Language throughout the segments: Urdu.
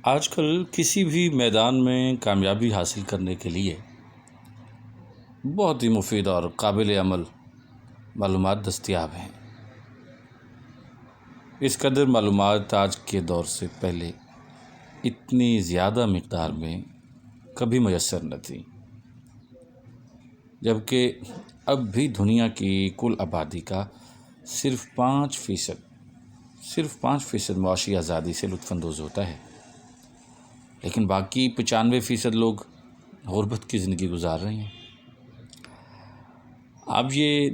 آج کل کسی بھی میدان میں کامیابی حاصل کرنے کے لیے بہت ہی مفید اور قابل عمل معلومات دستیاب ہیں۔ اس قدر معلومات آج کے دور سے پہلے اتنی زیادہ مقدار میں کبھی میسر نہ تھی، جبکہ اب بھی دنیا کی کل آبادی کا صرف 5% معاشی آزادی سے لطف اندوز ہوتا ہے، لیکن باقی 95% لوگ غربت کی زندگی گزار رہے ہیں۔ آپ یہ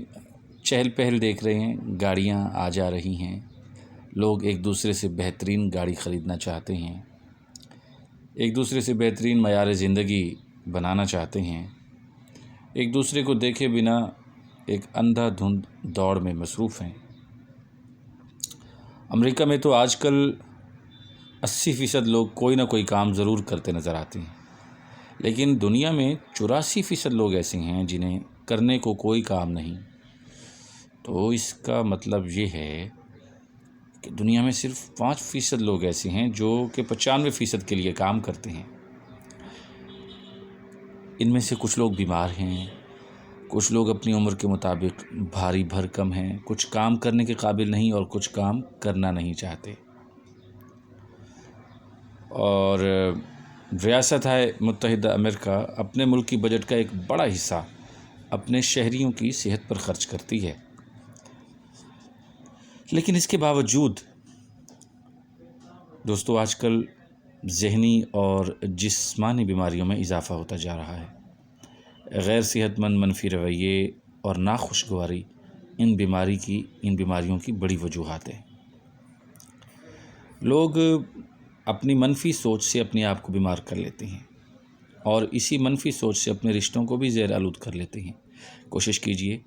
چہل پہل دیکھ رہے ہیں، گاڑیاں آ جا رہی ہیں، لوگ ایک دوسرے سے بہترین گاڑی خریدنا چاہتے ہیں، ایک دوسرے سے بہترین معیار زندگی بنانا چاہتے ہیں، ایک دوسرے کو دیکھے بنا ایک اندھا دھند دوڑ میں مصروف ہیں۔ امریکہ میں تو آج کل 80% لوگ کوئی نہ کوئی کام ضرور کرتے نظر آتے ہیں، لیکن دنیا میں 84% لوگ ایسے ہیں جنہیں کرنے کو کوئی کام نہیں۔ تو اس کا مطلب یہ ہے کہ دنیا میں صرف 5% لوگ ایسے ہیں جو کہ 95% کے لیے کام کرتے ہیں۔ ان میں سے کچھ لوگ بیمار ہیں، کچھ لوگ اپنی عمر کے مطابق بھاری بھرکم ہیں، کچھ کام کرنے کے قابل نہیں اور کچھ کام کرنا نہیں چاہتے۔ اور ریاستہائے متحدہ امریکہ اپنے ملک کی بجٹ کا ایک بڑا حصہ اپنے شہریوں کی صحت پر خرچ کرتی ہے، لیکن اس کے باوجود دوستو آج کل ذہنی اور جسمانی بیماریوں میں اضافہ ہوتا جا رہا ہے۔ غیر صحت مند منفی رویے اور ناخوشگواری ان بیماریوں کی بڑی وجوہات ہیں۔ لوگ اپنی منفی سوچ سے اپنے آپ کو بیمار کر لیتے ہیں اور اسی منفی سوچ سے اپنے رشتوں کو بھی زیر آلود کر لیتے ہیں۔ کوشش کیجئے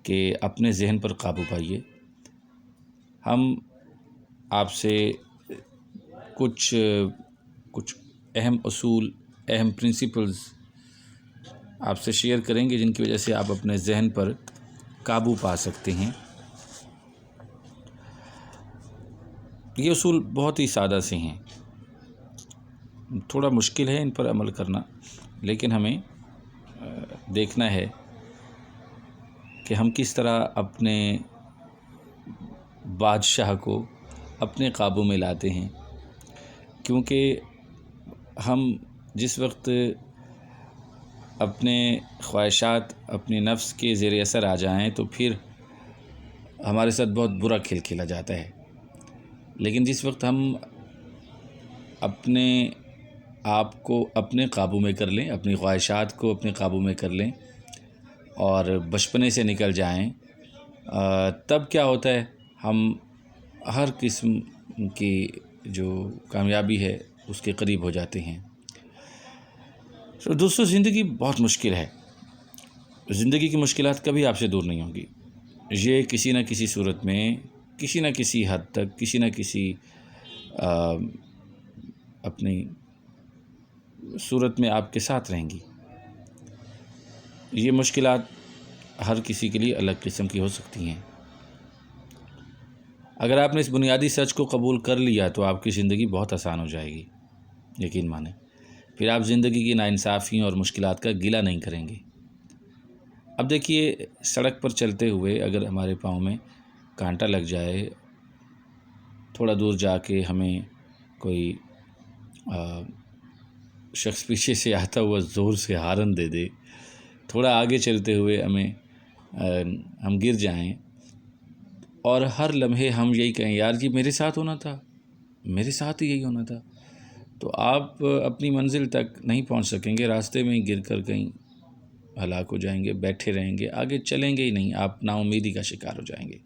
کہ اپنے ذہن پر قابو پائیے۔ ہم آپ سے کچھ اہم اصول، اہم پرنسپلز آپ سے شیئر کریں گے جن کی وجہ سے آپ اپنے ذہن پر قابو پا سکتے ہیں۔ یہ اصول بہت ہی سادہ سے ہیں، تھوڑا مشکل ہے ان پر عمل کرنا، لیکن ہمیں دیکھنا ہے کہ ہم کس طرح اپنے بادشاہ کو اپنے قابو میں لاتے ہیں، کیونکہ ہم جس وقت اپنے خواہشات اپنے نفس کے زیر اثر آ جائیں تو پھر ہمارے ساتھ بہت برا کھیل کھیلا جاتا ہے، لیکن جس وقت ہم اپنے آپ کو اپنے قابو میں کر لیں، اپنی خواہشات کو اپنے قابو میں کر لیں اور بچپنے سے نکل جائیں، تب کیا ہوتا ہے، ہم ہر قسم کی جو کامیابی ہے اس کے قریب ہو جاتے ہیں۔ دوستو زندگی بہت مشکل ہے، زندگی کی مشکلات کبھی آپ سے دور نہیں ہوں گی۔ یہ کسی نہ کسی صورت میں، کسی نہ کسی حد تک، کسی نہ کسی اپنی صورت میں آپ کے ساتھ رہیں گی۔ یہ مشکلات ہر کسی کے لیے الگ قسم کی ہو سکتی ہیں۔ اگر آپ نے اس بنیادی سچ کو قبول کر لیا تو آپ کی زندگی بہت آسان ہو جائے گی، یقین مانیں۔ پھر آپ زندگی کی ناانصافیوں اور مشکلات کا گلہ نہیں کریں گے۔ اب دیکھیے، سڑک پر چلتے ہوئے اگر ہمارے پاؤں میں کانٹا لگ جائے، تھوڑا دور جا کے ہمیں کوئی شخص پیچھے سے آتا ہوا زور سے ہارن دے دے، تھوڑا آگے چلتے ہوئے ہم گر جائیں اور ہر لمحے ہم یہی کہیں، یار جی میرے ساتھ ہونا تھا، میرے ساتھ ہی یہی ہونا تھا، تو آپ اپنی منزل تک نہیں پہنچ سکیں گے، راستے میں ہی گر کر کہیں ہلاک ہو جائیں گے، بیٹھے رہیں گے، آگے چلیں گے ہی نہیں، آپ نا امیدی کا شکار ہو جائیں گے۔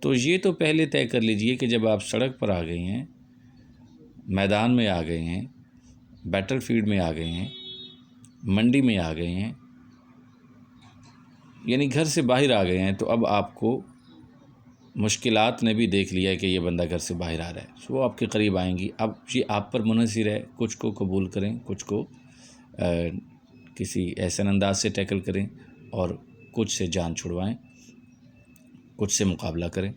تو یہ تو پہلے طے کر لیجئے کہ جب آپ سڑک پر آ گئے ہیں، میدان میں آ گئے ہیں، بیٹل فیلڈ میں آ گئے ہیں، منڈی میں آ گئے ہیں، یعنی گھر سے باہر آ گئے ہیں، تو اب آپ کو مشکلات نے بھی دیکھ لیا کہ یہ بندہ گھر سے باہر آ رہا ہے، وہ آپ کے قریب آئیں گی۔ اب یہ آپ پر منحصر ہے، کچھ کو قبول کریں، کچھ کو کسی احسن انداز سے ٹیکل کریں اور کچھ سے جان چھڑوائیں، کچھ سے مقابلہ کریں،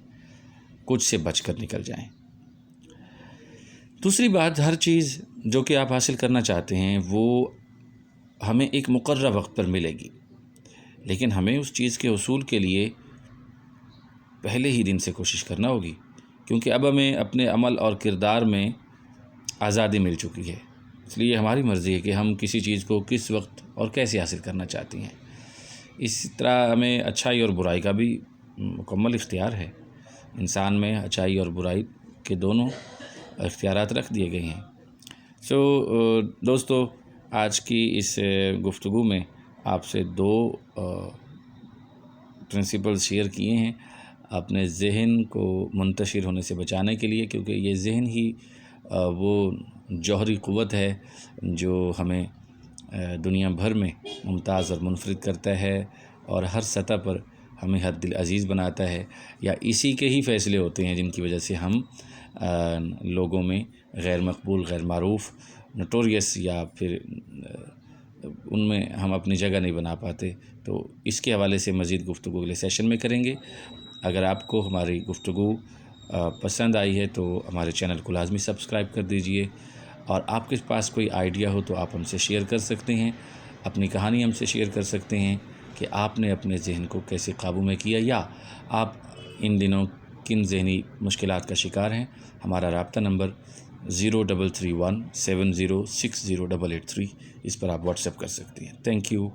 کچھ سے بچ کر نکل جائیں۔ دوسری بات، ہر چیز جو کہ آپ حاصل کرنا چاہتے ہیں وہ ہمیں ایک مقررہ وقت پر ملے گی، لیکن ہمیں اس چیز کے حصول کے لیے پہلے ہی دن سے کوشش کرنا ہوگی، کیونکہ اب ہمیں اپنے عمل اور کردار میں آزادی مل چکی ہے۔ اس لیے ہماری مرضی ہے کہ ہم کسی چیز کو کس وقت اور کیسے حاصل کرنا چاہتی ہیں۔ اس طرح ہمیں اچھائی اور برائی کا بھی مکمل اختیار ہے۔ انسان میں اچھائی اور برائی کے دونوں اختیارات رکھ دیے گئے ہیں۔ دوستو، آج کی اس گفتگو میں آپ سے 2 پرنسپل شیئر کیے ہیں اپنے ذہن کو منتشر ہونے سے بچانے کے لیے، کیونکہ یہ ذہن ہی وہ جوہری قوت ہے جو ہمیں دنیا بھر میں ممتاز اور منفرد کرتا ہے اور ہر سطح پر ہمیں ہر دل عزیز بناتا ہے، یا اسی کے ہی فیصلے ہوتے ہیں جن کی وجہ سے ہم لوگوں میں غیر مقبول، غیر معروف، نوٹوریس، یا پھر ان میں ہم اپنی جگہ نہیں بنا پاتے۔ تو اس کے حوالے سے مزید گفتگو اگلے سیشن میں کریں گے۔ اگر آپ کو ہماری گفتگو پسند آئی ہے تو ہمارے چینل کو لازمی سبسکرائب کر دیجئے، اور آپ کے پاس کوئی آئیڈیا ہو تو آپ ہم سے شیئر کر سکتے ہیں، اپنی کہانی ہم سے شیئر کر سکتے ہیں کہ آپ نے اپنے ذہن کو کیسے قابو میں کیا، یا آپ ان دنوں کن ذہنی مشکلات کا شکار ہیں۔ ہمارا رابطہ نمبر 033170608883، اس پر آپ واٹس ایپ کر سکتے ہیں۔ Thank you.